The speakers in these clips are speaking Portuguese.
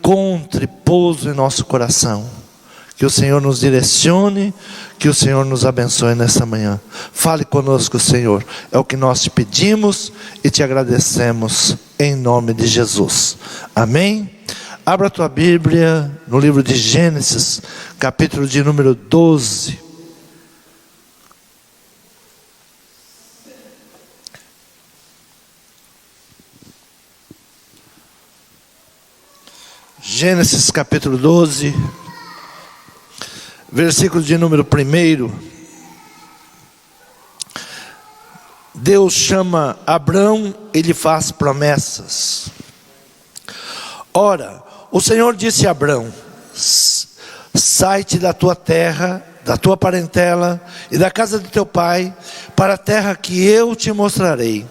encontre pouso em nosso coração. Que o Senhor nos direcione, que o Senhor nos abençoe nessa manhã. Fale conosco, Senhor. É o que nós te pedimos e te agradecemos em nome de Jesus. Amém? Abra a tua Bíblia no livro de Gênesis, capítulo de número 12. Gênesis capítulo 12. Versículo de número 1. Deus chama Abrão e lhe faz promessas. Ora, o Senhor disse a Abrão: sai-te da tua terra, da tua parentela e da casa de teu pai, para a terra que eu te mostrarei.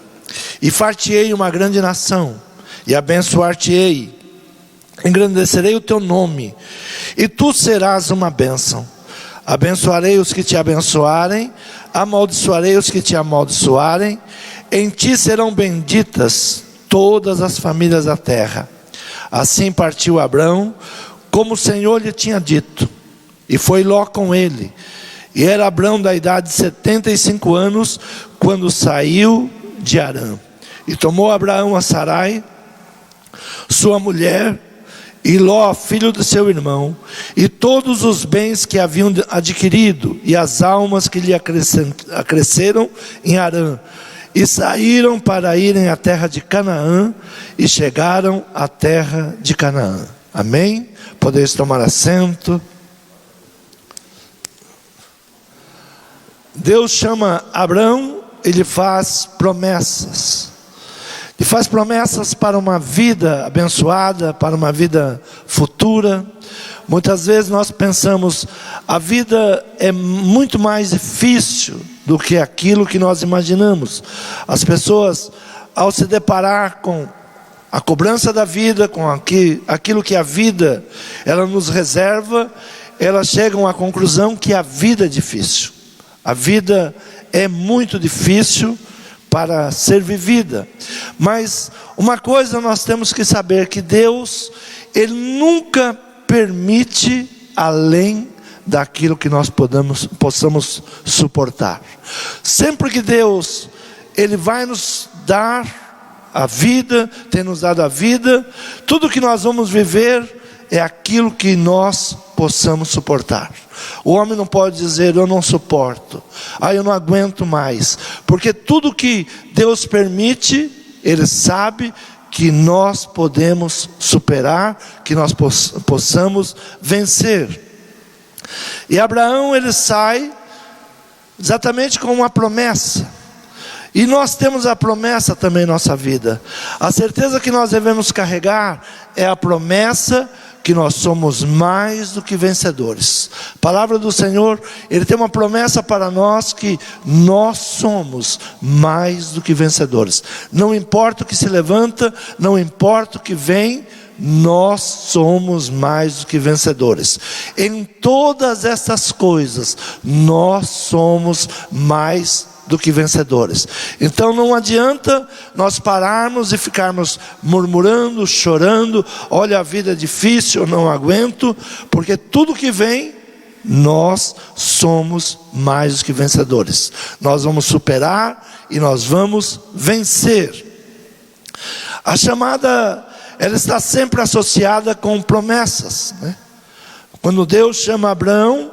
E far-te-ei uma grande nação, e abençoar-te-ei. Engrandecerei o teu nome, e tu serás uma bênção. Abençoarei os que te abençoarem, amaldiçoarei os que te amaldiçoarem. Em ti serão benditas todas as famílias da terra. Assim partiu Abrão, como o Senhor lhe tinha dito, e foi Ló com ele. E era Abrão da idade de 75 anos, quando saiu de Harã. E tomou Abraão a Sarai, sua mulher, e Ló, filho de seu irmão, e todos os bens que haviam adquirido, e as almas que lhe acresceram em Harã, e saíram para irem à terra de Canaã, e chegaram à terra de Canaã. Amém? Podeis tomar assento. Deus chama Abrão e lhe faz promessas. E faz promessas para uma vida abençoada, para uma vida futura. Muitas vezes nós pensamos, a vida é muito mais difícil do que aquilo que nós imaginamos. As pessoas, ao se deparar com a cobrança da vida, com aquilo que a vida ela nos reserva, elas chegam à conclusão que a vida é difícil. A vida é muito difícil para ser vivida. Mas uma coisa nós temos que saber, que Deus, Ele nunca permite além daquilo que nós possamos suportar. Sempre que Deus, Ele vai nos dar a vida, tem nos dado a vida, tudo que nós vamos viver é aquilo que nós possamos suportar. O homem não pode dizer, eu não suporto, eu não aguento mais, porque tudo que Deus permite, Ele sabe que nós podemos superar, que nós possamos vencer. E Abraão, ele sai exatamente com uma promessa. E nós temos a promessa também em nossa vida. A certeza que nós devemos carregar é a promessa que nós somos mais do que vencedores. A palavra do Senhor, Ele tem uma promessa para nós, que nós somos mais do que vencedores. Não importa o que se levanta, não importa o que vem, nós somos mais do que vencedores. Em todas essas coisas, nós somos mais do que vencedores. Então não adianta nós pararmos e ficarmos murmurando, chorando, olha, a vida é difícil, eu não aguento, porque tudo que vem, nós somos mais do que vencedores. Nós vamos superar e nós vamos vencer. A chamada, ela está sempre associada com promessas, né? Quando Deus chama Abraão,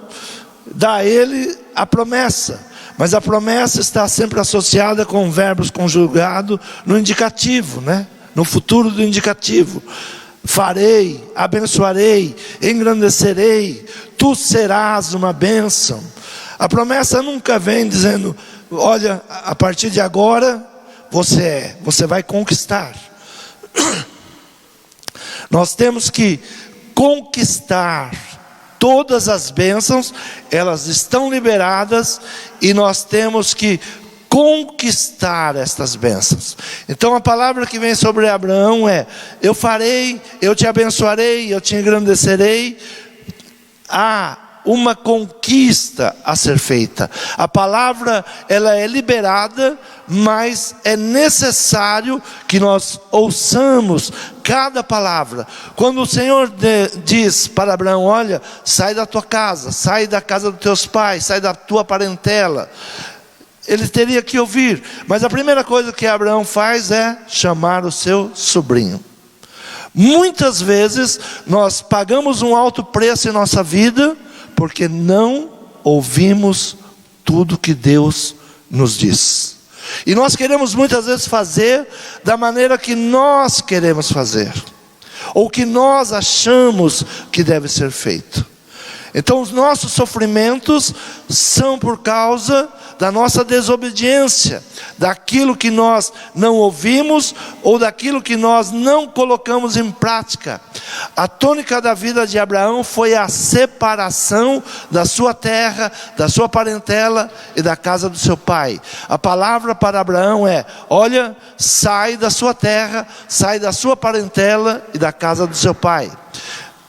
dá a ele a promessa. Mas a promessa está sempre associada com verbos conjugados no indicativo, né? No futuro do indicativo. Farei, abençoarei, engrandecerei, tu serás uma bênção. A promessa nunca vem dizendo, olha, a partir de agora, você vai conquistar. Nós temos que conquistar todas as bênçãos, elas estão liberadas, e nós temos que conquistar estas bênçãos. Então a palavra que vem sobre Abraão é, eu farei, eu te abençoarei, eu te engrandecerei. uma conquista a ser feita. A palavra, ela é liberada, mas é necessário que nós ouçamos cada palavra. Quando o Senhor diz para Abraão: olha, sai da tua casa, sai da casa dos teus pais, sai da tua parentela, ele teria que ouvir. Mas a primeira coisa que Abraão faz é chamar o seu sobrinho. Muitas vezes nós pagamos um alto preço em nossa vida porque não ouvimos tudo que Deus nos diz. E nós queremos muitas vezes fazer da maneira que nós queremos fazer, ou que nós achamos que deve ser feito. Então os nossos sofrimentos são por causa da nossa desobediência, daquilo que nós não ouvimos, ou daquilo que nós não colocamos em prática. A tônica da vida de Abraão foi a separação da sua terra, da sua parentela e da casa do seu pai. A palavra para Abraão é: olha, sai da sua terra, sai da sua parentela e da casa do seu pai.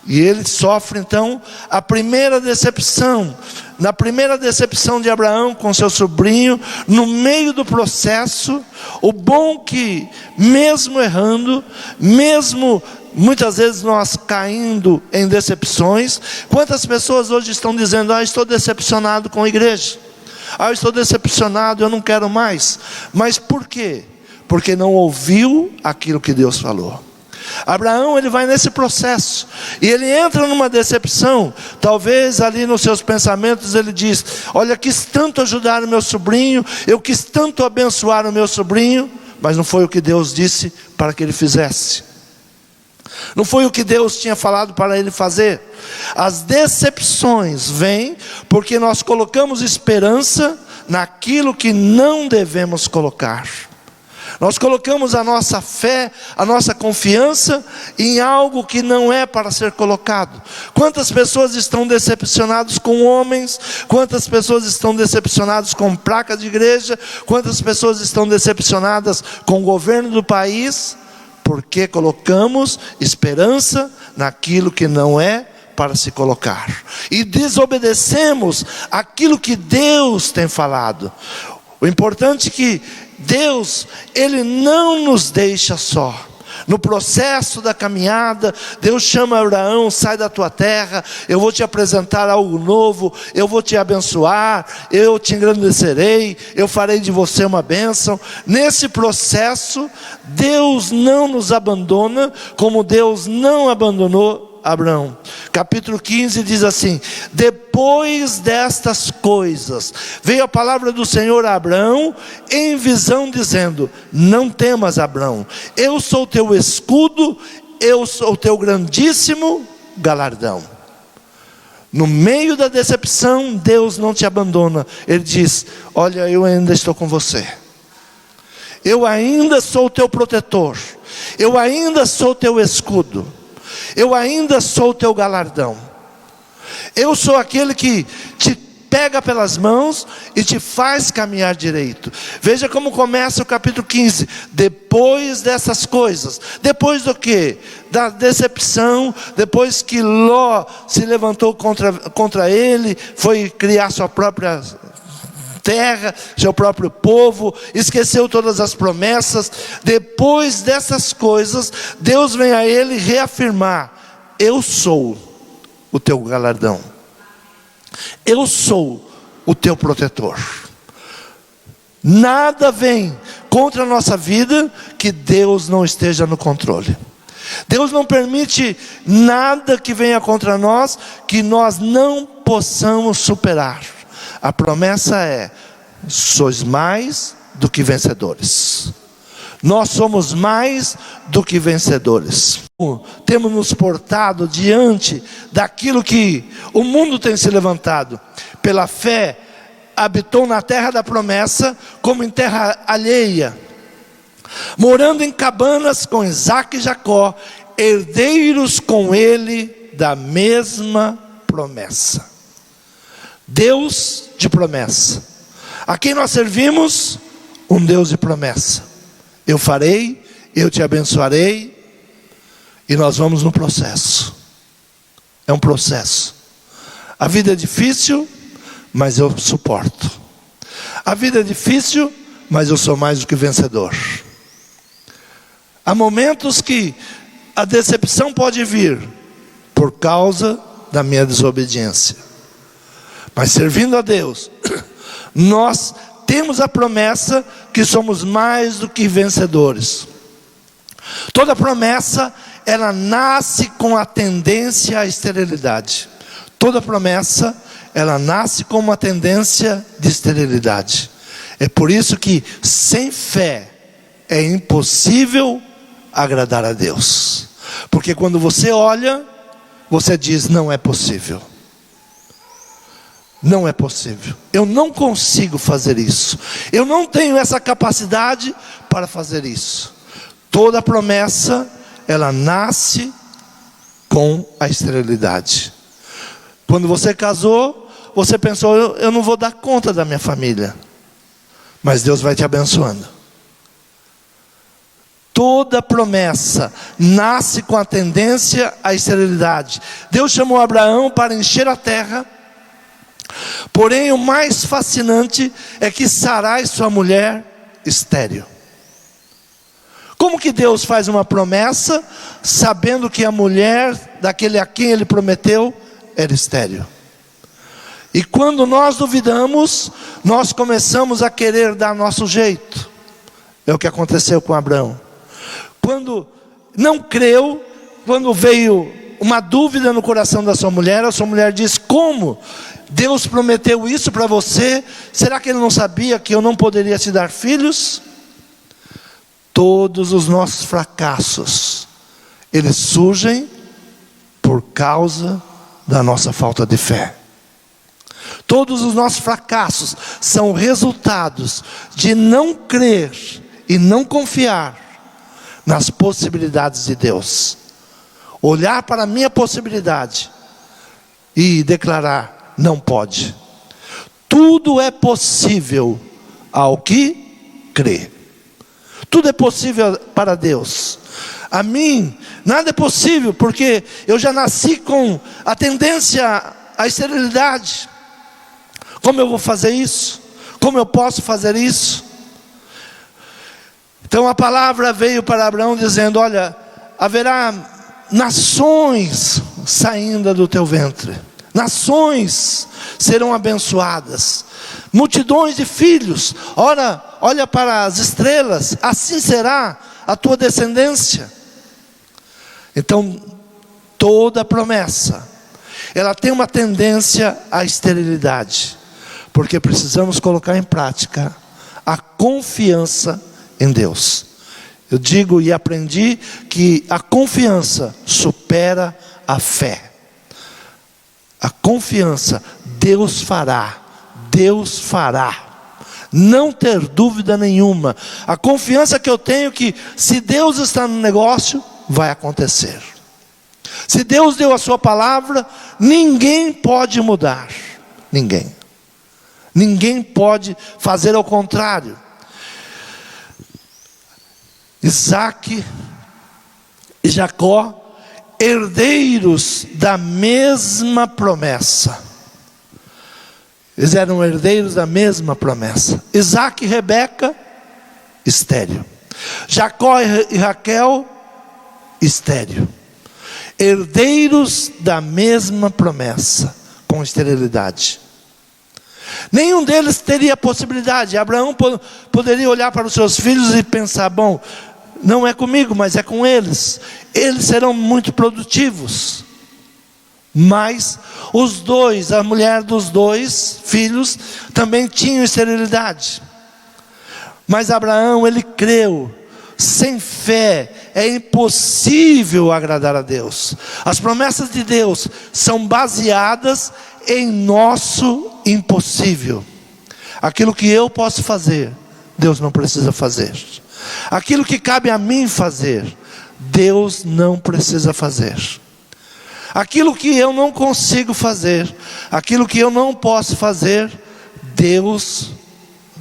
E ele sofre então a primeira decepção. Na primeira decepção de Abraão com seu sobrinho, no meio do processo, o bom que, mesmo errando, mesmo muitas vezes nós caindo em decepções, quantas pessoas hoje estão dizendo: estou decepcionado com a igreja, eu estou decepcionado, eu não quero mais. Mas por quê? Porque não ouviu aquilo que Deus falou. Abraão, ele vai nesse processo, e ele entra numa decepção. Talvez ali nos seus pensamentos ele diz: olha, quis tanto ajudar o meu sobrinho, eu quis tanto abençoar o meu sobrinho, mas não foi o que Deus disse para que ele fizesse, não foi o que Deus tinha falado para ele fazer. As decepções vêm porque nós colocamos esperança naquilo que não devemos colocar. Nós colocamos a nossa fé, a nossa confiança em algo que não é para ser colocado. Quantas pessoas estão decepcionadas com homens? Quantas pessoas estão decepcionadas com placa de igreja? Quantas pessoas estão decepcionadas com o governo do país? Porque colocamos esperança naquilo que não é para se colocar, e desobedecemos aquilo que Deus tem falado. O importante é que Deus, Ele não nos deixa só. No processo da caminhada, Deus chama Abraão: sai da tua terra, eu vou te apresentar algo novo, eu vou te abençoar, eu te engrandecerei, eu farei de você uma bênção. Nesse processo, Deus não nos abandona, como Deus não abandonou Abraão. Capítulo 15 diz assim: depois destas coisas, veio a palavra do Senhor a Abraão em visão, dizendo: não temas, Abraão, eu sou teu escudo, eu sou teu grandíssimo galardão. No meio da decepção, Deus não te abandona. Ele diz: olha, eu ainda estou com você, eu ainda sou teu protetor, eu ainda sou teu escudo, eu ainda sou o teu galardão. Eu sou aquele que te pega pelas mãos e te faz caminhar direito. Veja como começa o capítulo 15. Depois dessas coisas. Depois do quê? Da decepção. Depois que Ló se levantou contra ele, foi criar sua própria terra, seu próprio povo, esqueceu todas as promessas. Depois dessas coisas, Deus vem a ele reafirmar: eu sou o teu galardão, eu sou o teu protetor. Nada vem contra a nossa vida que Deus não esteja no controle. Deus não permite nada que venha contra nós que nós não possamos superar. A promessa é: sois mais do que vencedores. Nós somos mais do que vencedores. Temos nos portado diante daquilo que o mundo tem se levantado. Pela fé, habitou na terra da promessa, como em terra alheia, morando em cabanas com Isaque e Jacó, herdeiros com ele da mesma promessa. Deus de promessa. A quem nós servimos? Um Deus de promessa. Eu farei, eu te abençoarei. E nós vamos no processo. É um processo. A vida é difícil, mas eu suporto. A vida é difícil, mas eu sou mais do que vencedor. Há momentos que a decepção pode vir por causa da minha desobediência. Mas servindo a Deus, nós temos a promessa que somos mais do que vencedores. Toda promessa, ela nasce com a tendência à esterilidade. Toda promessa, ela nasce com uma tendência de esterilidade. É por isso que sem fé é impossível agradar a Deus. Porque quando você olha, você diz: não é possível. Não é possível. Eu não consigo fazer isso. Eu não tenho essa capacidade para fazer isso. Toda promessa, ela nasce com a esterilidade. Quando você casou, você pensou: eu não vou dar conta da minha família. Mas Deus vai te abençoando. Toda promessa nasce com a tendência à esterilidade. Deus chamou Abraão para encher a terra. Porém, o mais fascinante é que Sarai, sua mulher, estéril. Como que Deus faz uma promessa, sabendo que a mulher daquele a quem Ele prometeu era estéril? E quando nós duvidamos, nós começamos a querer dar nosso jeito. É o que aconteceu com Abraão. Quando não creu, quando veio uma dúvida no coração da sua mulher, a sua mulher diz: como? Deus prometeu isso para você? Será que Ele não sabia que eu não poderia te dar filhos? Todos os nossos fracassos, eles surgem por causa da nossa falta de fé. Todos os nossos fracassos são resultados de não crer e não confiar nas possibilidades de Deus. Olhar para a minha possibilidade e declarar: não pode. Tudo é possível ao que crê. Tudo é possível para Deus. A mim, nada é possível, porque eu já nasci com a tendência à esterilidade. Como eu vou fazer isso? Como eu posso fazer isso? Então a palavra veio para Abraão dizendo: olha, haverá nações saindo do teu ventre. Nações serão abençoadas. Multidões de filhos. Ora, olha para as estrelas. Assim será a tua descendência. Então, toda promessa, ela tem uma tendência à esterilidade. Porque precisamos colocar em prática a confiança em Deus. Eu digo e aprendi que a confiança supera a fé. A confiança, Deus fará. Deus fará. Não ter dúvida nenhuma. A confiança que eu tenho que se Deus está no negócio, vai acontecer. Se Deus deu a sua palavra, ninguém pode mudar. Ninguém. Ninguém pode fazer ao contrário. Isaac e Jacó, herdeiros da mesma promessa. Eles eram herdeiros da mesma promessa. Isaac e Rebeca, estéril. Jacó e Raquel, estéril. Herdeiros da mesma promessa, com esterilidade. Nenhum deles teria possibilidade. Abraão poderia olhar para os seus filhos e pensar: bom, não é comigo, mas é com eles. Eles serão muito produtivos. Mas os dois, a mulher dos dois filhos, também tinham esterilidade. Mas Abraão, ele creu. Sem fé é impossível agradar a Deus. As promessas de Deus são baseadas em nosso impossível. Aquilo que eu posso fazer, Deus não precisa fazer. Aquilo que cabe a mim fazer, Deus não precisa fazer. Aquilo que eu não consigo fazer, aquilo que eu não posso fazer, Deus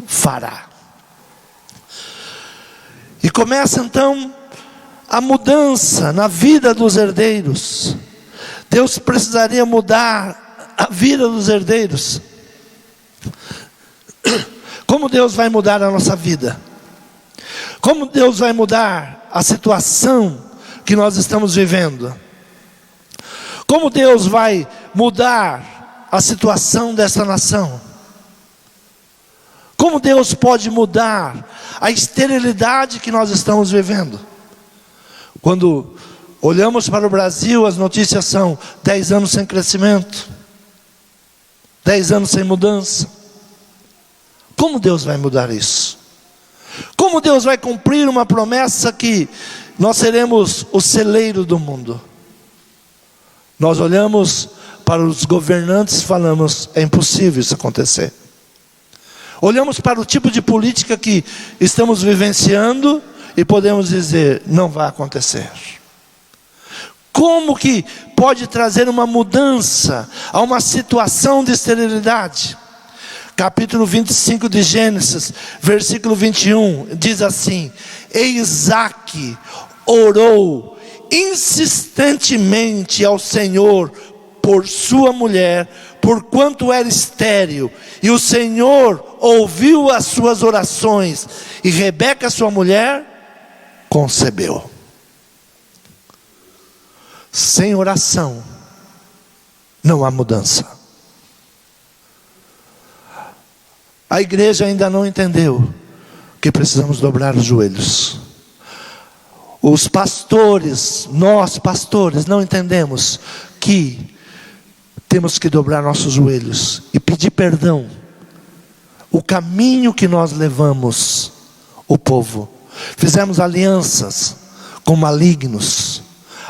fará. E começa então a mudança na vida dos herdeiros. Deus precisaria mudar a vida dos herdeiros. Como Deus vai mudar a nossa vida? Como Deus vai mudar a situação que nós estamos vivendo? Como Deus vai mudar a situação dessa nação? Como Deus pode mudar a esterilidade que nós estamos vivendo? Quando olhamos para o Brasil, as notícias são 10 anos sem crescimento, 10 anos sem mudança. Como Deus vai mudar isso? Como Deus vai cumprir uma promessa que nós seremos o celeiro do mundo? Nós olhamos para os governantes e falamos, é impossível isso acontecer. Olhamos para o tipo de política que estamos vivenciando e podemos dizer, não vai acontecer. Como que pode trazer uma mudança a uma situação de esterilidade? Capítulo 25 de Gênesis, versículo 21, diz assim: E Isaque orou insistentemente ao Senhor por sua mulher, porquanto era estéril, e o Senhor ouviu as suas orações, e Rebeca, sua mulher, concebeu. Sem oração não há mudança. A igreja ainda não entendeu que precisamos dobrar os joelhos. Os pastores, nós pastores, não entendemos que temos que dobrar nossos joelhos e pedir perdão. O caminho que nós levamos, o povo, fizemos alianças com malignos.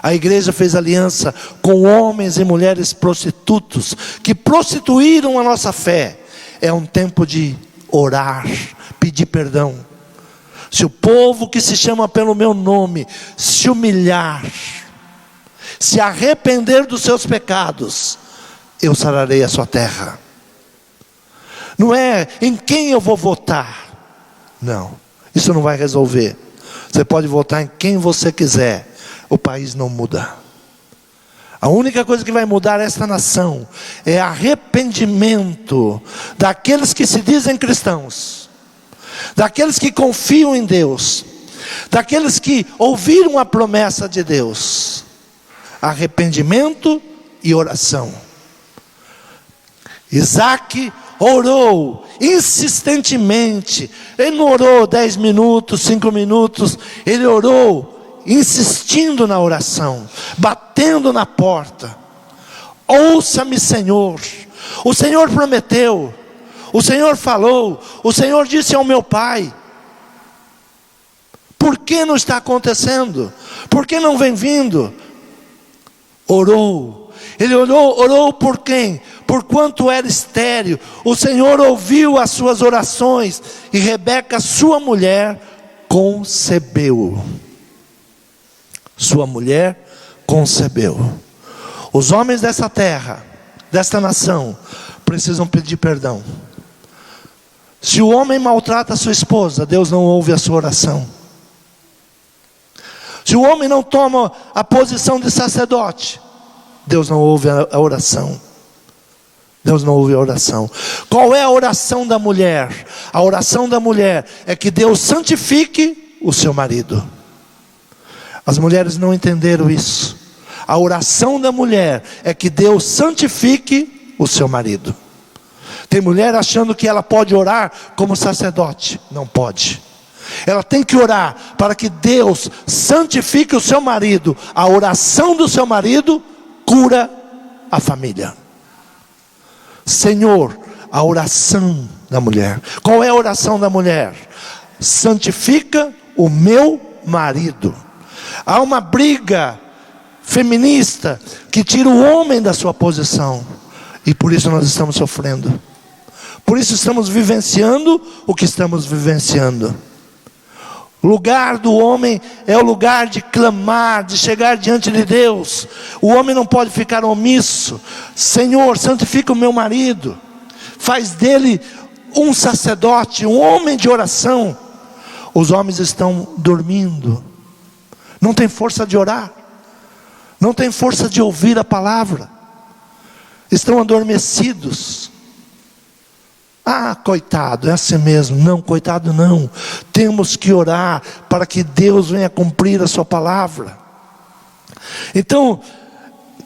A igreja fez aliança com homens e mulheres prostitutos, que prostituíram a nossa fé. É um tempo de orar, pedir perdão. Se o povo que se chama pelo meu nome se humilhar, se arrepender dos seus pecados, eu sararei a sua terra. Não é em quem eu vou votar. Não, isso não vai resolver. Você pode votar em quem você quiser, o país não muda. A única coisa que vai mudar esta nação é arrependimento daqueles que se dizem cristãos, daqueles que confiam em Deus, daqueles que ouviram a promessa de Deus. Arrependimento e oração. Isaque orou insistentemente. Ele não orou 10 minutos, 5 minutos. Ele orou insistindo na oração, batendo na porta. Ouça-me, Senhor. O Senhor prometeu, o Senhor falou, o Senhor disse ao meu pai. Por que não está acontecendo? Por que não vem vindo? Orou. Ele orou por quem? Porquanto era estéril. O Senhor ouviu as suas orações, e Rebeca, sua mulher, concebeu. Sua mulher concebeu. Os homens dessa terra, desta nação, precisam pedir perdão. Se o homem maltrata a sua esposa, Deus não ouve a sua oração. Se o homem não toma a posição de sacerdote, Deus não ouve a oração. Deus não ouve a oração. Qual é a oração da mulher? A oração da mulher é que Deus santifique o seu marido. As mulheres não entenderam isso. A oração da mulher é que Deus santifique o seu marido. Tem mulher achando que ela pode orar como sacerdote. Não pode. Ela tem que orar para que Deus santifique o seu marido. A oração do seu marido cura a família. Senhor, a oração da mulher. Qual é a oração da mulher? Santifica o meu marido. Há uma briga feminista que tira o homem da sua posição, e por isso nós estamos sofrendo. Por isso estamos vivenciando o que estamos vivenciando. O lugar do homem é o lugar de clamar, de chegar diante de Deus. O homem não pode ficar omisso. Senhor, santifica o meu marido. Faz dele um sacerdote, um homem de oração. Os homens estão dormindo. Não tem força de orar. Não tem força de ouvir a palavra. estão adormecidos. Ah, coitado, é assim mesmo. Não, coitado não. Temos que orar para que Deus venha cumprir a sua palavra. Então,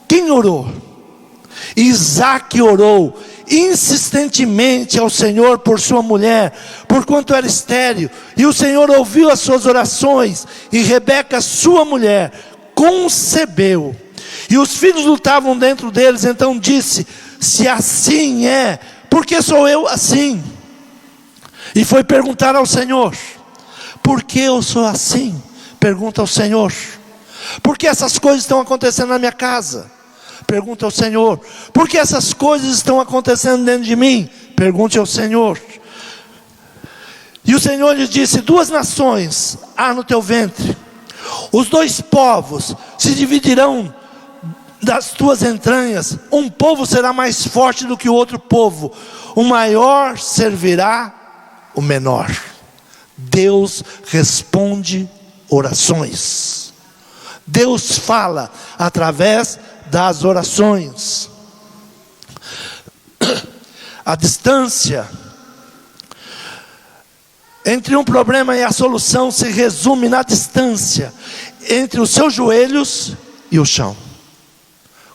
quem orou? Isaac orou insistentemente ao Senhor por sua mulher, porquanto era estéril. E o Senhor ouviu as suas orações, e Rebeca, sua mulher, concebeu. E os filhos lutavam dentro deles. Então disse: se assim é, por que sou eu assim? E foi perguntar ao Senhor: por que eu sou assim? Pergunta ao Senhor. Por que essas coisas estão acontecendo na minha casa? Pergunta ao Senhor. Por que essas coisas estão acontecendo dentro de mim? Pergunte ao Senhor. E o Senhor lhe disse: duas nações há no teu ventre, os dois povos se dividirão das tuas entranhas. Um povo será mais forte do que o outro povo, o maior servirá o menor. Deus responde orações. Deus fala através das orações. A distância entre um problema e a solução se resume na distância entre os seus joelhos e o chão.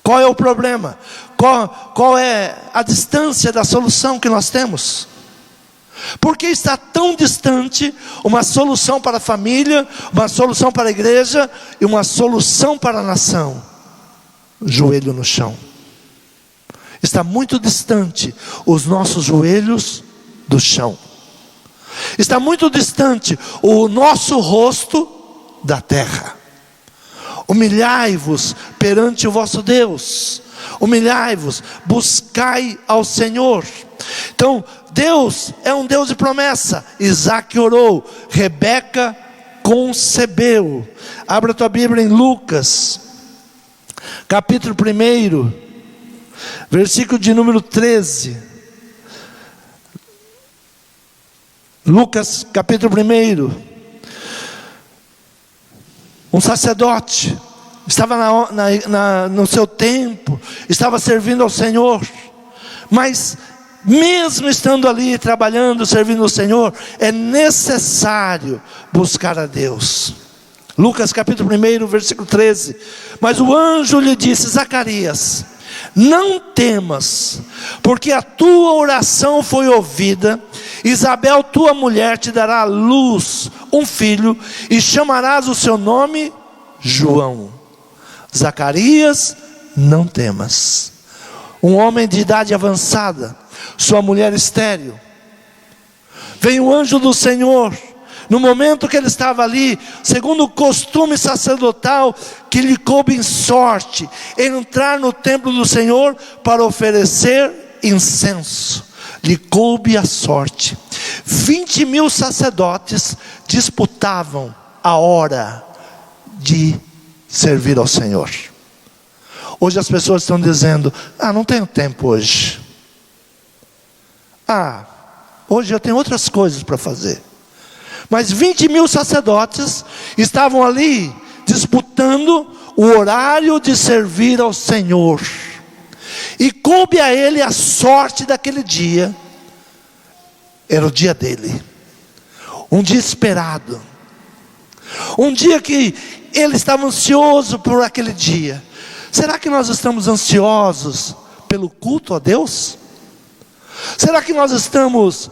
Qual é o problema? Qual é a distância da solução que nós temos? Por que está tão distante uma solução para a família, uma solução para a igreja e uma solução para a nação? Joelho no chão. Está muito distante os nossos joelhos do chão. Está muito distante o nosso rosto da terra. Humilhai-vos perante o vosso Deus. Humilhai-vos, buscai ao Senhor. Então, Deus é um Deus de promessa. Isaac orou, Rebeca concebeu. Abra a tua Bíblia em Lucas, capítulo 1, versículo de número 13. Lucas, capítulo 1. Um sacerdote estava no seu tempo, estava servindo ao Senhor, mas mesmo estando ali trabalhando, servindo ao Senhor, é necessário buscar a Deus. Lucas capítulo 1, versículo 13. Mas o anjo lhe disse: Zacarias, não temas, porque a tua oração foi ouvida. Isabel, tua mulher, te dará à luz um filho, e chamarás o seu nome João. Zacarias, não temas. Um homem de idade avançada, sua mulher estéril. Veio o anjo do Senhor, no momento que ele estava ali, segundo o costume sacerdotal, que lhe coube em sorte, entrar no templo do Senhor para oferecer incenso. Lhe coube a sorte. 20.000 sacerdotes disputavam a hora de servir ao Senhor. Hoje as pessoas estão dizendo: não tenho tempo hoje. Hoje eu tenho outras coisas para fazer. Mas 20.000 sacerdotes estavam ali disputando o horário de servir ao Senhor. E coube a ele a sorte daquele dia. Era o dia dele. Um dia esperado. Um dia que ele estava ansioso por aquele dia. Será que nós estamos ansiosos pelo culto a Deus? Será que nós estamos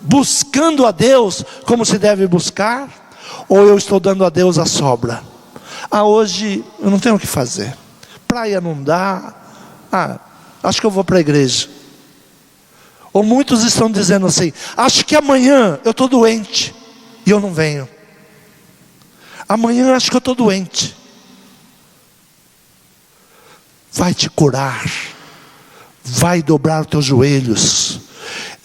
buscando a Deus como se deve buscar? Ou eu estou dando a Deus a sobra? Hoje eu não tenho o que fazer. Praia não dá. Acho que eu vou para a igreja. Ou muitos estão dizendo assim: acho que amanhã eu estou doente e eu não venho. Amanhã acho que eu estou doente. Vai te curar. Vai dobrar os teus joelhos.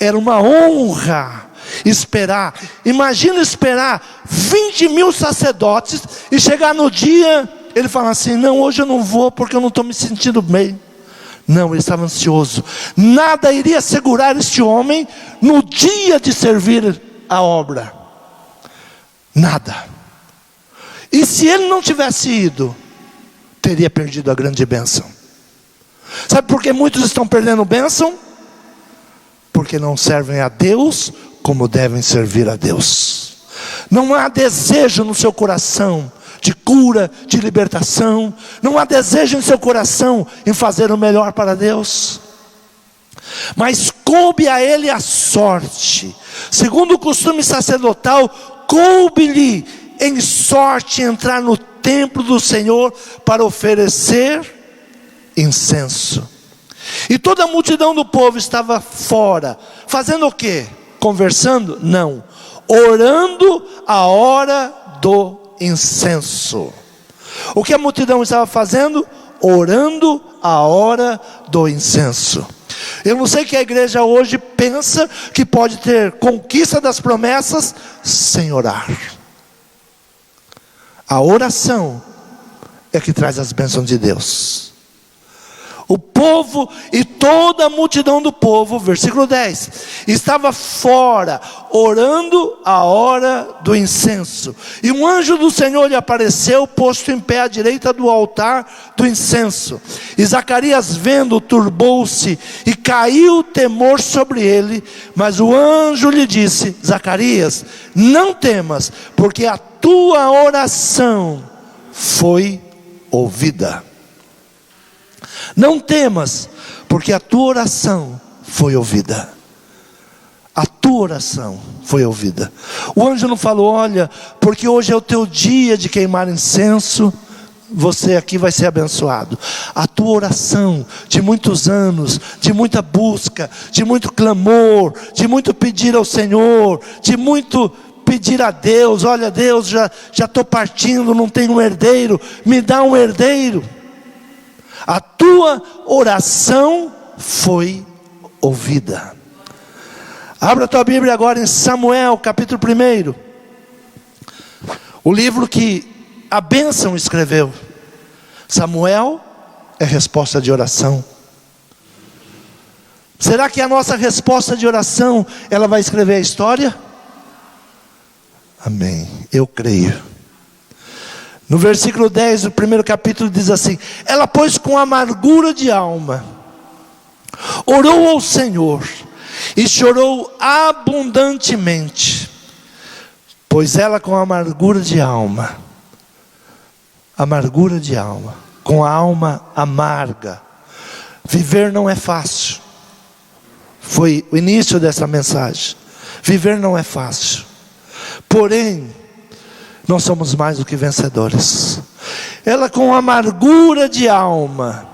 Era uma honra esperar. Imagina esperar 20.000 sacerdotes e chegar no dia, ele fala assim: não, hoje eu não vou porque eu não estou me sentindo bem. Não, ele estava ansioso. Nada iria segurar este homem no dia de servir a obra. Nada. E se ele não tivesse ido, teria perdido a grande bênção. Sabe por que muitos estão perdendo bênção? Porque não servem a Deus como devem servir a Deus. Não há desejo no seu coração de cura, de libertação. Não há desejo em seu coração em fazer o melhor para Deus. Mas coube a ele a sorte, segundo o costume sacerdotal, coube-lhe em sorte entrar no templo do Senhor para oferecer incenso. E toda a multidão do povo estava fora, fazendo o quê? Conversando? Não, orando a hora do incenso. O que a multidão estava fazendo? Orando a hora do incenso. Eu não sei que a igreja hoje pensa que pode ter conquista das promessas sem orar. A oração é que traz as bênçãos de Deus. O povo e toda a multidão do povo, versículo 10, estava fora, orando a hora do incenso. E um anjo do Senhor lhe apareceu, posto em pé à direita do altar do incenso. E Zacarias, vendo, turbou-se, e caiu o temor sobre ele. Mas o anjo lhe disse: Zacarias, não temas, porque a tua oração foi ouvida. Não temas, porque a tua oração foi ouvida. A tua oração foi ouvida. O anjo não falou: olha, porque hoje é o teu dia de queimar incenso, você aqui vai ser abençoado. A tua oração de muitos anos, de muita busca, de muito clamor, de muito pedir ao Senhor, de muito pedir a Deus: olha Deus, já estou partindo, não tenho um herdeiro, me dá um herdeiro. A tua oração foi ouvida. Abra a tua Bíblia agora em Samuel, capítulo 1. O livro que a bênção escreveu. Samuel é resposta de oração. Será que a nossa resposta de oração, ela vai escrever a história? Amém, eu creio. No versículo 10 do primeiro capítulo diz assim: ela, pois, com amargura de alma, orou ao Senhor, e chorou abundantemente. Pois ela, com amargura de alma, com a alma amarga. Viver não é fácil. Foi o início dessa mensagem. Viver não é fácil. Porém, nós somos mais do que vencedores. Ela, com amargura de alma,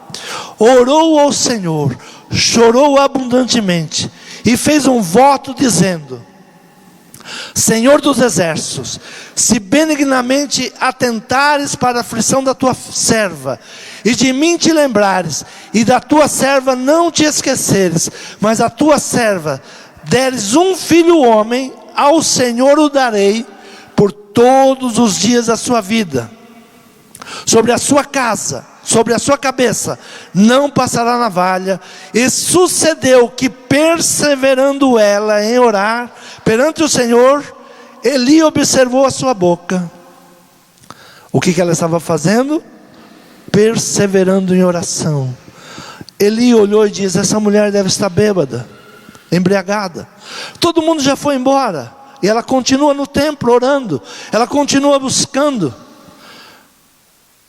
orou ao Senhor, chorou abundantemente, e fez um voto dizendo: Senhor dos exércitos, se benignamente atentares para a aflição da tua serva, e de mim te lembrares, e da tua serva não te esqueceres, mas a tua serva deres um filho homem, ao Senhor o darei por todos os dias da sua vida. Sobre a sua casa, sobre a sua cabeça, não passará navalha. E sucedeu que, perseverando ela em orar perante o Senhor, Eli observou a sua boca. O que ela estava fazendo? Perseverando em oração. Eli olhou e disse: essa mulher deve estar bêbada, embriagada. Todo mundo já foi embora, e ela continua no templo orando, ela continua buscando.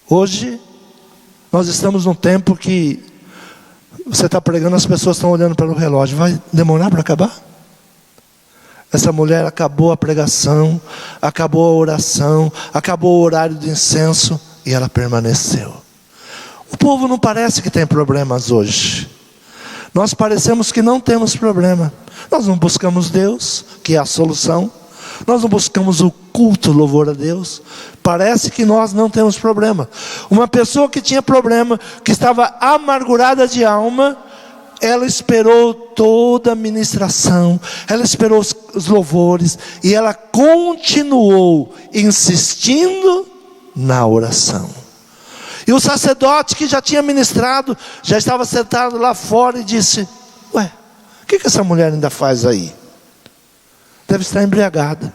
Hoje nós estamos num tempo que você está pregando, as pessoas estão olhando para o relógio. Vai demorar para acabar? Essa mulher acabou a pregação, acabou a oração, acabou o horário do incenso, e ela permaneceu. O povo não parece que tem problemas hoje. Nós parecemos que não temos problema. Nós não buscamos Deus, que é a solução. Nós não buscamos o culto, louvor a Deus. Parece que nós não temos problema. Uma pessoa que tinha problema, que estava amargurada de alma, ela esperou toda a ministração, ela esperou os louvores, e ela continuou insistindo na oração. E o sacerdote que já tinha ministrado, já estava sentado lá fora e disse: ué, o que essa mulher ainda faz aí? Deve estar embriagada.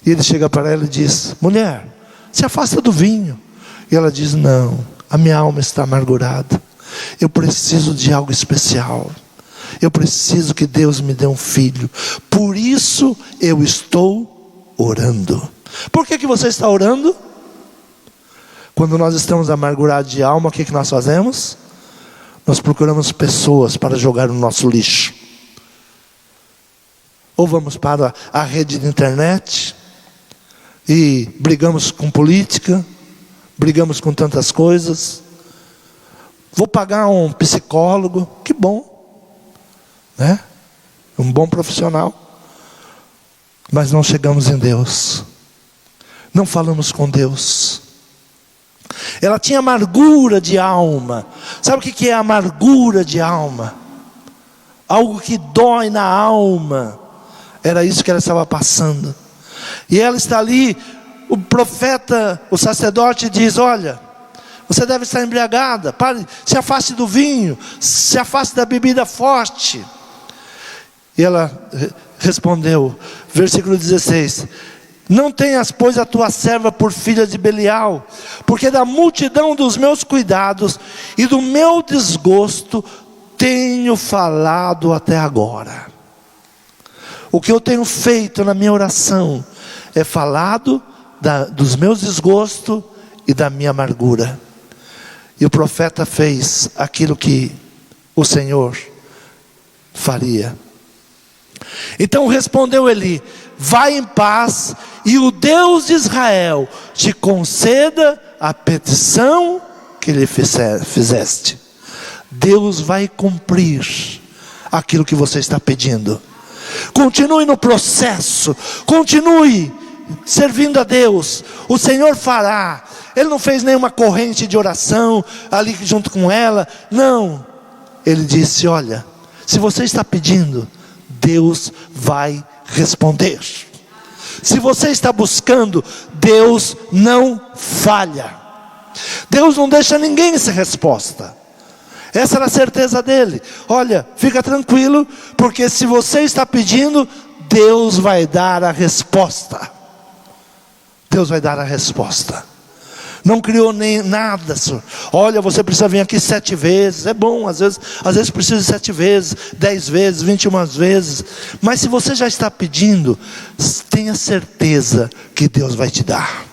E ele chega para ela e diz: mulher, se afasta do vinho. E ela diz: não, a minha alma está amargurada. Eu preciso de algo especial. Eu preciso que Deus me dê um filho. Por isso eu estou orando. Por que você está orando? Quando nós estamos amargurados de alma, o que nós fazemos? Nós procuramos pessoas para jogar no nosso lixo. Ou vamos para a rede de internet e brigamos com política, brigamos com tantas coisas. Vou pagar um psicólogo, que bom, né? Um bom profissional. Mas não chegamos em Deus, não falamos com Deus. Ela tinha amargura de alma. Sabe o que é amargura de alma? Algo que dói na alma. Era isso que ela estava passando. E ela está ali, o profeta, o sacerdote diz: olha, você deve estar embriagada, pare, se afaste do vinho, se afaste da bebida forte. E ela respondeu, versículo 16: não tenhas, pois, a tua serva por filha de Belial, porque da multidão dos meus cuidados e do meu desgosto tenho falado até agora. O que eu tenho feito na minha oração é falado dos meus desgostos e da minha amargura. E o profeta fez aquilo que o Senhor faria. Então respondeu Eli: vai em paz, e o Deus de Israel te conceda a petição que lhe fizeste. Deus vai cumprir aquilo que você está pedindo. Continue no processo, continue servindo a Deus. O Senhor fará. Ele não fez nenhuma corrente de oração ali junto com ela, não. Ele disse: olha, se você está pedindo, Deus vai responder. Se você está buscando, Deus não falha. Deus não deixa ninguém sem resposta. Essa era a certeza dele. Olha, fica tranquilo, porque se você está pedindo, Deus vai dar a resposta. Deus vai dar a resposta. Não criou nem nada, senhor. Olha, você precisa vir aqui 7 vezes. É bom, às vezes precisa de 7 vezes, 10 vezes, 21 vezes. Mas se você já está pedindo, tenha certeza que Deus vai te dar.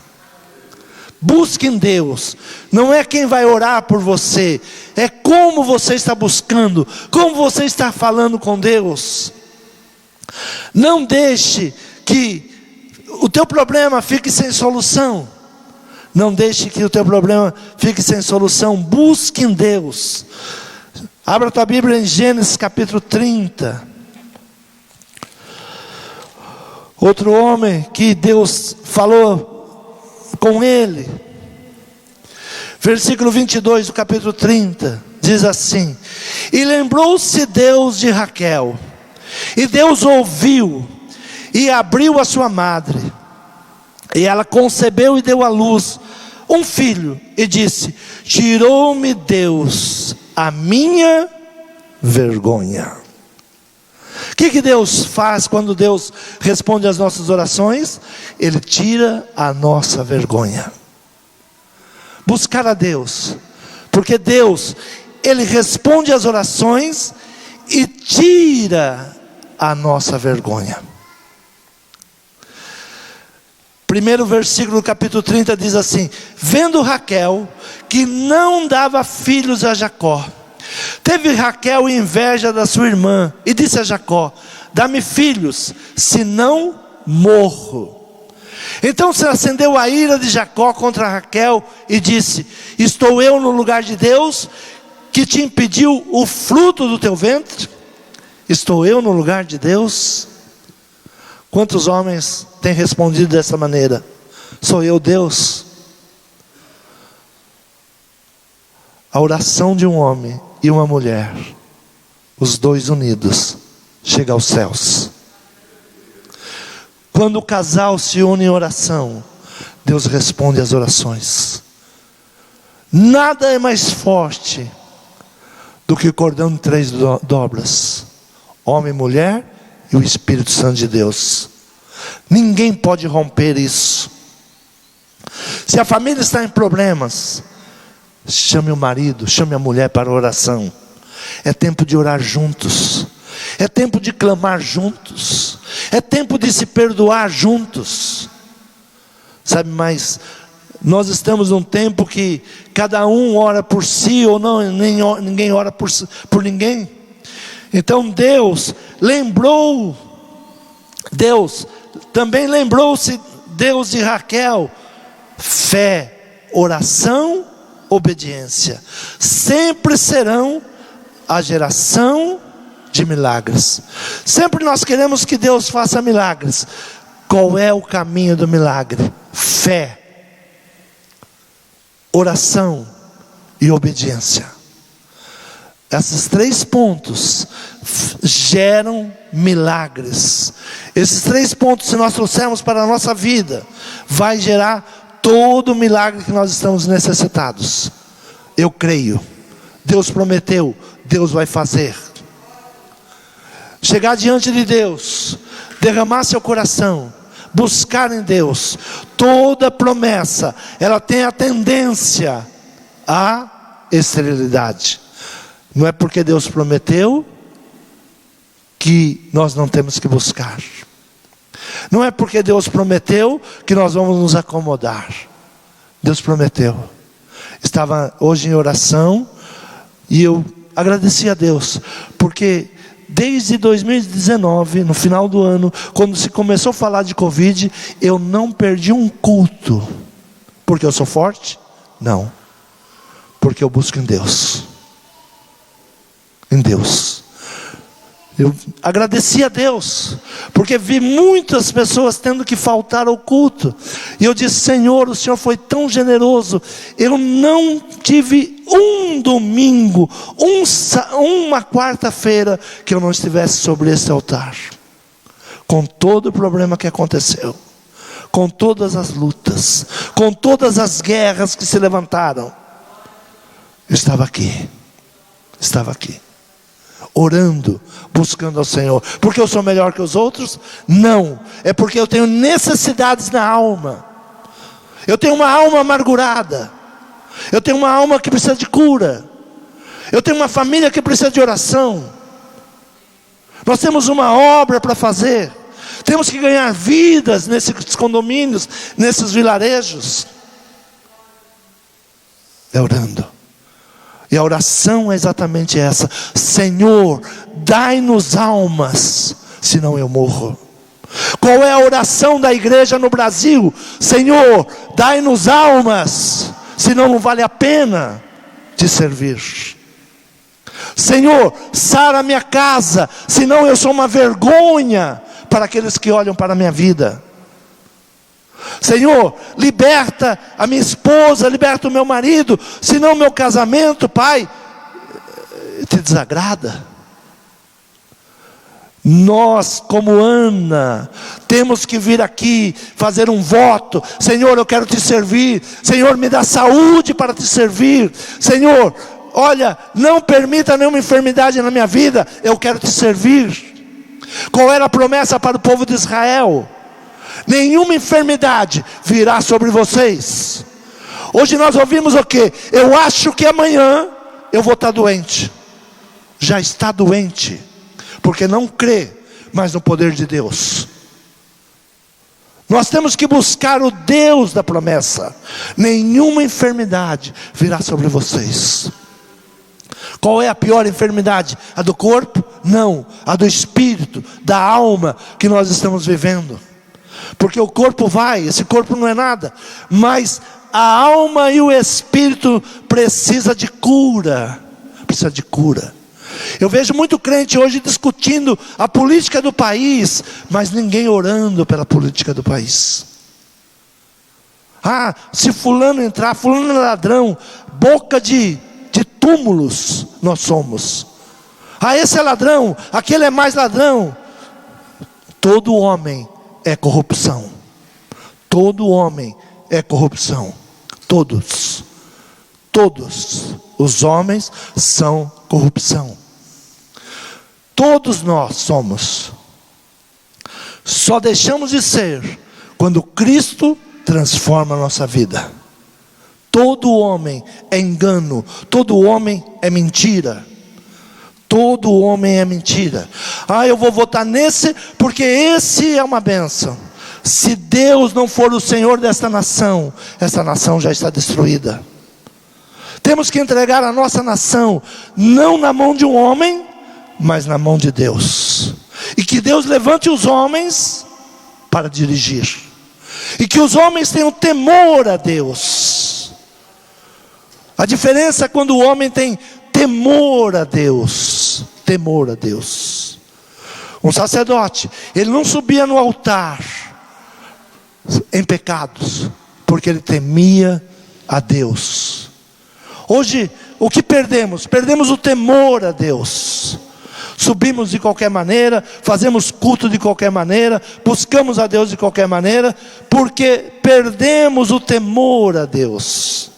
Busque em Deus. Não é quem vai orar por você, é como você está buscando, como você está falando com Deus. Não deixe que o teu problema fique sem solução. Não deixe que o teu problema fique sem solução. Busque em Deus. Abra a tua Bíblia em Gênesis capítulo 30. Outro homem que Deus falou com ele. Versículo 22 do capítulo 30. Diz assim: e lembrou-se Deus de Raquel. E Deus ouviu e abriu a sua madre. E ela concebeu e deu à luz um filho. E disse: tirou-me Deus a minha vergonha. O que Deus faz quando Deus responde às nossas orações? Ele tira a nossa vergonha. Buscar a Deus, porque Deus, Ele responde às orações e tira a nossa vergonha. Primeiro versículo do capítulo 30 diz assim: vendo Raquel que não dava filhos a Jacó, teve Raquel inveja da sua irmã e disse a Jacó: dá-me filhos, senão morro. Então se acendeu a ira de Jacó contra Raquel e disse: estou eu no lugar de Deus, que te impediu o fruto do teu ventre? Estou eu no lugar de Deus? Quantos homens têm respondido dessa maneira? Sou eu Deus? A oração de um homem e uma mulher, os dois unidos, chega aos céus. Quando o casal se une em oração, Deus responde às orações. Nada é mais forte do que o cordão de 3 dobras: homem e mulher e o Espírito Santo de Deus. Ninguém pode romper isso. Se a família está em problemas, Chame o marido, chame a mulher para a oração. É tempo de orar juntos. É tempo de clamar juntos. É tempo de se perdoar juntos. Sabe, mas nós estamos num tempo que cada um ora por si, ou não, ninguém ora por ninguém. Então Deus também lembrou-se Deus de Raquel. Fé, oração, obediência sempre serão a geração de milagres. Sempre nós queremos que Deus faça milagres. Qual é o caminho do milagre? Fé, oração e obediência. Esses 3 pontos geram milagres. Esses 3 pontos, se nós trouxermos para a nossa vida, vai gerar todo o milagre que nós estamos necessitados. Eu creio. Deus prometeu, Deus vai fazer. Chegar diante de Deus, derramar seu coração, buscar em Deus. Toda promessa, ela tem a tendência à esterilidade. Não é porque Deus prometeu que nós não temos que buscar. Não é porque Deus prometeu que nós vamos nos acomodar. Deus prometeu. Estava hoje em oração e eu agradeci a Deus, porque desde 2019, no final do ano, quando se começou a falar de Covid, eu não perdi um culto. Porque eu sou forte? Não. Porque eu busco em Deus. Em Deus. Eu agradeci a Deus, porque vi muitas pessoas tendo que faltar ao culto. E eu disse: Senhor, o Senhor foi tão generoso. Eu não tive um domingo, uma quarta-feira que eu não estivesse sobre esse altar. Com todo o problema que aconteceu, com todas as lutas, com todas as guerras que se levantaram, eu estava aqui. Estava aqui. Orando, buscando ao Senhor. Porque eu sou melhor que os outros? Não, é porque eu tenho necessidades na alma. Eu tenho uma alma amargurada. Eu tenho uma alma que precisa de cura. Eu tenho uma família que precisa de oração. Nós temos uma obra para fazer. Temos que ganhar vidas nesses condomínios, nesses vilarejos. É orando. E a oração é exatamente essa: Senhor, dai-nos almas, senão eu morro. Qual é a oração da igreja no Brasil? Senhor, dai-nos almas, senão não vale a pena te servir. Senhor, sara a minha casa, senão eu sou uma vergonha para aqueles que olham para a minha vida. Senhor, liberta a minha esposa, liberta o meu marido, senão o meu casamento, Pai, te desagrada. Nós, como Ana, temos que vir aqui fazer um voto: Senhor, eu quero te servir. Senhor, me dá saúde para te servir. Senhor, olha, não permita nenhuma enfermidade na minha vida, eu quero te servir. Qual era a promessa para o povo de Israel? Nenhuma enfermidade virá sobre vocês. Hoje nós ouvimos o quê? Eu acho que amanhã eu vou estar doente. Já está doente, porque não crê mais no poder de Deus. Nós temos que buscar o Deus da promessa. Nenhuma enfermidade virá sobre vocês. Qual é a pior enfermidade? A do corpo? Não, a do espírito, da alma que nós estamos vivendo. Porque o corpo vai, esse corpo não é nada, mas a alma e o espírito precisa de cura. Precisa de cura. Eu vejo muito crente hoje discutindo a política do país, mas ninguém orando pela política do país. Ah, se fulano entrar, fulano é ladrão, boca de túmulos nós somos. Ah, esse é ladrão, aquele é mais ladrão. Todo homem é corrupção. Todo homem é corrupção. Todos os homens são corrupção. Todos nós somos. Só deixamos de ser quando Cristo transforma a nossa vida. Todo homem é engano, todo homem é mentira. Todo homem é mentira. Eu vou votar nesse porque esse é uma bênção. Se Deus não for o Senhor desta nação, essa nação já está destruída. Temos que entregar a nossa nação, não na mão de um homem, mas na mão de Deus. E que Deus levante os homens para dirigir. E que os homens tenham temor a Deus. A diferença é quando o homem tem temor a Deus. Temor a Deus. Um sacerdote, ele não subia no altar em pecados, porque ele temia a Deus. Hoje, o que perdemos? Perdemos o temor a Deus. Subimos de qualquer maneira, fazemos culto de qualquer maneira, buscamos a Deus de qualquer maneira, porque perdemos o temor a Deus.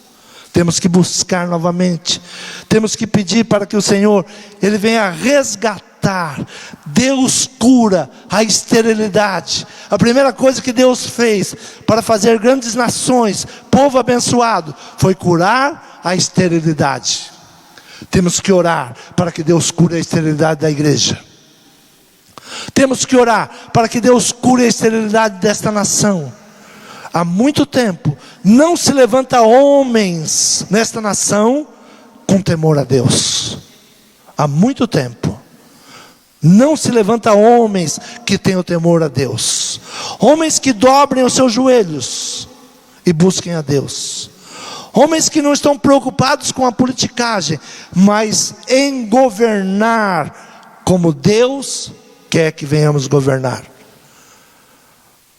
Temos que buscar novamente, temos que pedir para que o Senhor, Ele venha resgatar. Deus cura a esterilidade. A primeira coisa que Deus fez para fazer grandes nações, povo abençoado, foi curar a esterilidade. Temos que orar para que Deus cure a esterilidade da igreja. Temos que orar para que Deus cure a esterilidade desta nação. Há muito tempo não se levanta homens nesta nação com temor a Deus. Há muito tempo não se levanta homens que tenham temor a Deus. Homens que dobrem os seus joelhos e busquem a Deus. Homens que não estão preocupados com a politicagem, mas em governar como Deus quer que venhamos governar.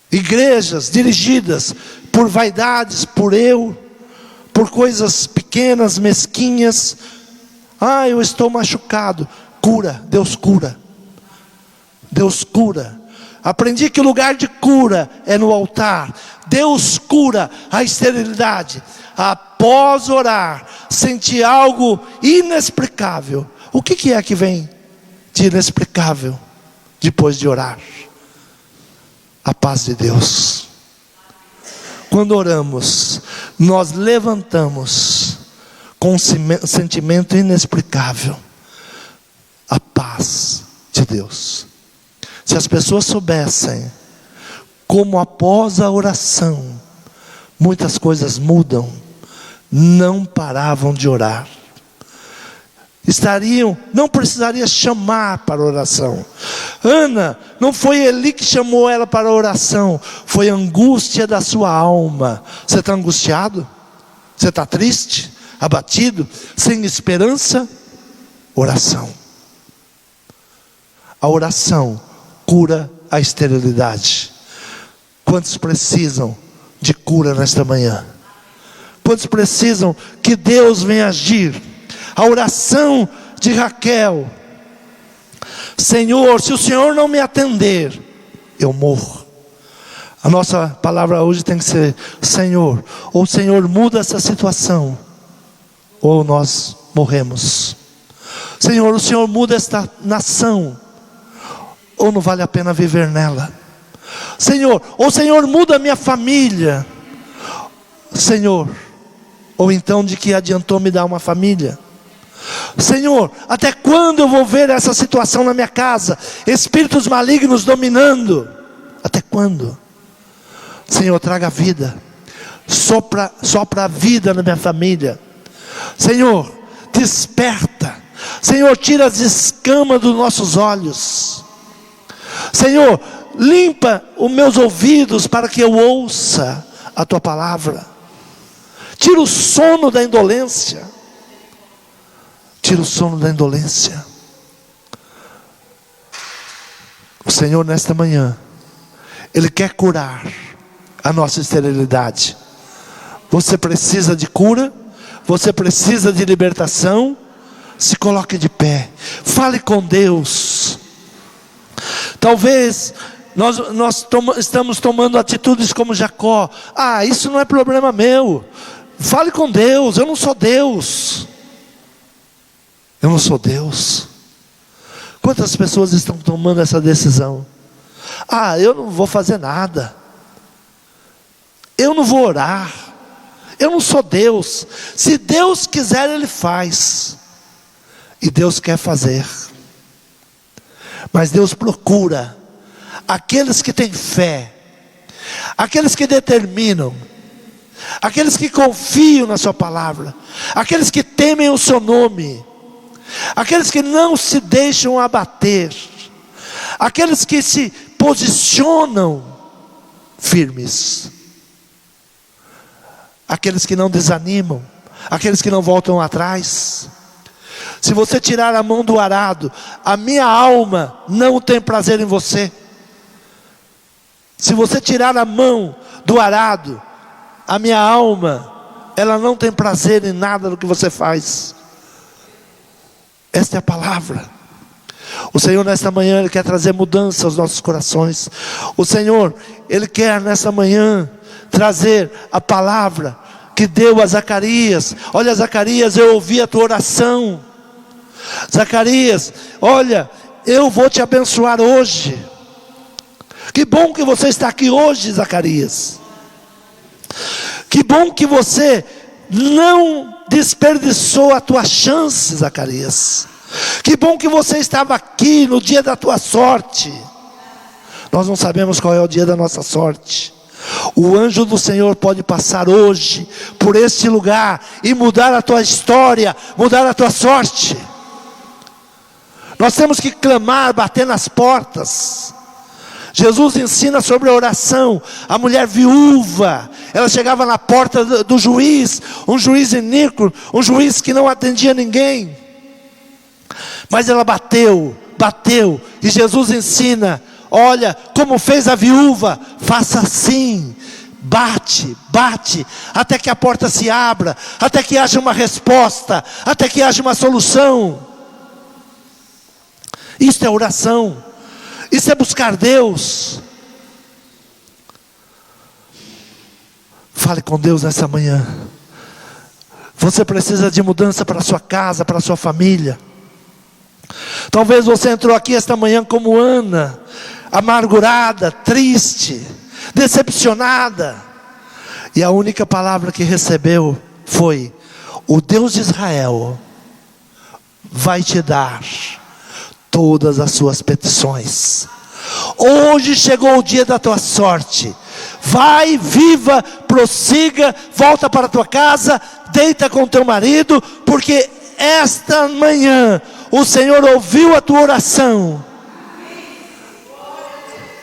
Igrejas dirigidas por vaidades, por coisas pequenas, mesquinhas. Eu estou machucado. Cura, Deus cura. Deus cura. Aprendi que o lugar de cura é no altar. Deus cura a esterilidade. Após orar, senti algo inexplicável. O que é que vem de inexplicável depois de orar? A paz de Deus. Quando oramos, nós levantamos com um sentimento inexplicável a paz de Deus. Se as pessoas soubessem como após a oração muitas coisas mudam, não paravam de orar. Não precisaria chamar para a oração. Ana, não foi Eli que chamou ela para a oração, foi a angústia da sua alma. Você está angustiado? Você está triste? Abatido? Sem esperança? Oração. A oração cura a esterilidade. Quantos precisam de cura nesta manhã? Quantos precisam que Deus venha agir? A oração de Raquel: Senhor, se o Senhor não me atender, eu morro. A nossa palavra hoje tem que ser: Senhor, ou o Senhor muda essa situação, ou nós morremos. Senhor, o Senhor muda esta nação, ou não vale a pena viver nela. Senhor, ou o Senhor muda a minha família. Senhor, ou então de que adiantou me dar uma família? Senhor, até quando eu vou ver essa situação na minha casa? Espíritos malignos dominando. Até quando? Senhor, traga vida. Sopra a vida na minha família. Senhor, desperta. Senhor, tira as escamas dos nossos olhos. Senhor, limpa os meus ouvidos para que eu ouça a Tua palavra. Tira o sono da indolência. Tira o sono da indolência. O Senhor nesta manhã, Ele quer curar a nossa esterilidade. Você precisa de cura? Você precisa de libertação? Se coloque de pé. Fale com Deus. Talvez nós estamos tomando atitudes como Jacó. Isso não é problema meu. Fale com Deus. Eu não sou Deus. Eu não sou Deus. Quantas pessoas estão tomando essa decisão? Eu não vou fazer nada. Eu não vou orar. Eu não sou Deus. Se Deus quiser, Ele faz. E Deus quer fazer. Mas Deus procura aqueles que têm fé, aqueles que determinam, aqueles que confiam na sua palavra, aqueles que temem o seu nome, aqueles que não se deixam abater, aqueles que se posicionam firmes, aqueles que não desanimam, aqueles que não voltam atrás. Se você tirar a mão do arado, a minha alma não tem prazer em você. Se você tirar a mão do arado, a minha alma, ela não tem prazer em nada do que você faz. Esta é a palavra. O Senhor nesta manhã, Ele quer trazer mudança aos nossos corações. O Senhor, Ele quer nesta manhã trazer a palavra que deu a Zacarias. Olha, Zacarias, eu ouvi a tua oração. Zacarias, olha, eu vou te abençoar hoje. Que bom que você está aqui hoje, Zacarias. Que bom que você não desperdiçou a tua chance, Zacarias. Que bom que você estava aqui no dia da tua sorte. Nós não sabemos qual é o dia da nossa sorte. O anjo do Senhor pode passar hoje por este lugar e mudar a tua história, mudar a tua sorte. Nós temos que clamar, bater nas portas. Jesus ensina sobre a oração. A mulher viúva, ela chegava na porta do juiz, um juiz iníquo, um juiz que não atendia ninguém. Mas ela bateu, e Jesus ensina: olha, como fez a viúva, faça assim, bate, até que a porta se abra, até que haja uma resposta, até que haja uma solução. Isso é oração, isso é buscar Deus. Fale com Deus nessa manhã. Você precisa de mudança para a sua casa, para a sua família. Talvez você entrou aqui esta manhã como Ana, amargurada, triste, decepcionada, e a única palavra que recebeu foi: o Deus de Israel vai te dar todas as suas petições. Hoje chegou o dia da tua sorte. Vai, viva, prossiga, volta para a tua casa, deita com teu marido, porque esta manhã o Senhor ouviu a tua oração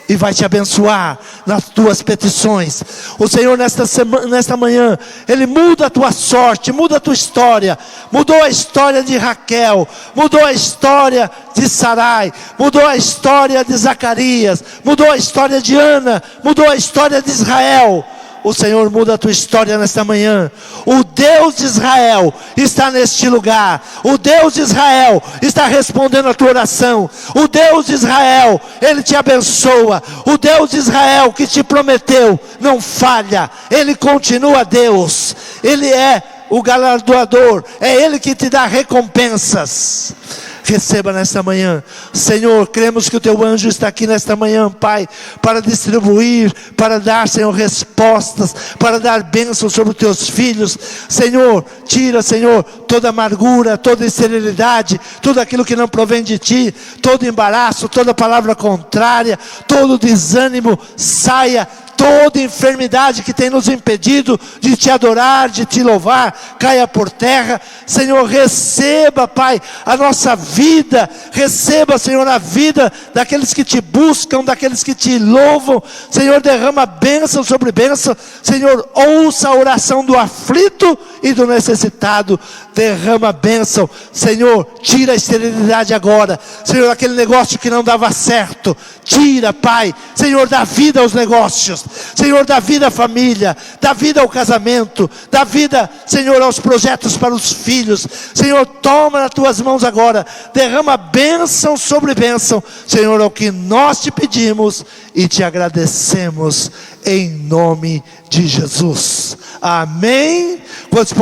e vai te abençoar nas tuas petições. O Senhor nesta manhã, Ele muda a tua sorte, muda a tua história. Mudou a história de Raquel, mudou a história de Sarai, mudou a história de Zacarias, mudou a história de Ana, mudou a história de Israel. O Senhor muda a tua história nesta manhã. O Deus de Israel está neste lugar. O Deus de Israel está respondendo a tua oração. O Deus de Israel, Ele te abençoa. O Deus de Israel que te prometeu não falha. Ele continua Deus. Ele é o galardoador. É Ele que te dá recompensas. Receba nesta manhã. Senhor, cremos que o teu anjo está aqui nesta manhã, Pai, para distribuir, para dar, Senhor, respostas, para dar bênçãos sobre os teus filhos. Senhor, tira, Senhor, toda amargura, toda esterilidade, tudo aquilo que não provém de ti, todo embaraço, toda palavra contrária, todo desânimo, saia. Toda enfermidade que tem nos impedido de te adorar, de te louvar, caia por terra. Senhor, receba, Pai, a nossa vida. Receba, Senhor, a vida daqueles que te buscam, daqueles que te louvam. Senhor, derrama bênção sobre bênção. Senhor, ouça a oração do aflito e do necessitado. Derrama bênção. Senhor, tira a esterilidade agora. Senhor, aquele negócio que não dava certo, tira, Pai. Senhor, dá vida aos negócios. Senhor, dá vida à família, dá vida ao casamento, dá vida, Senhor, aos projetos para os filhos. Senhor, toma nas tuas mãos agora, derrama bênção sobre bênção. Senhor, é o que nós te pedimos e te agradecemos em nome de Jesus. Amém. Quantos podem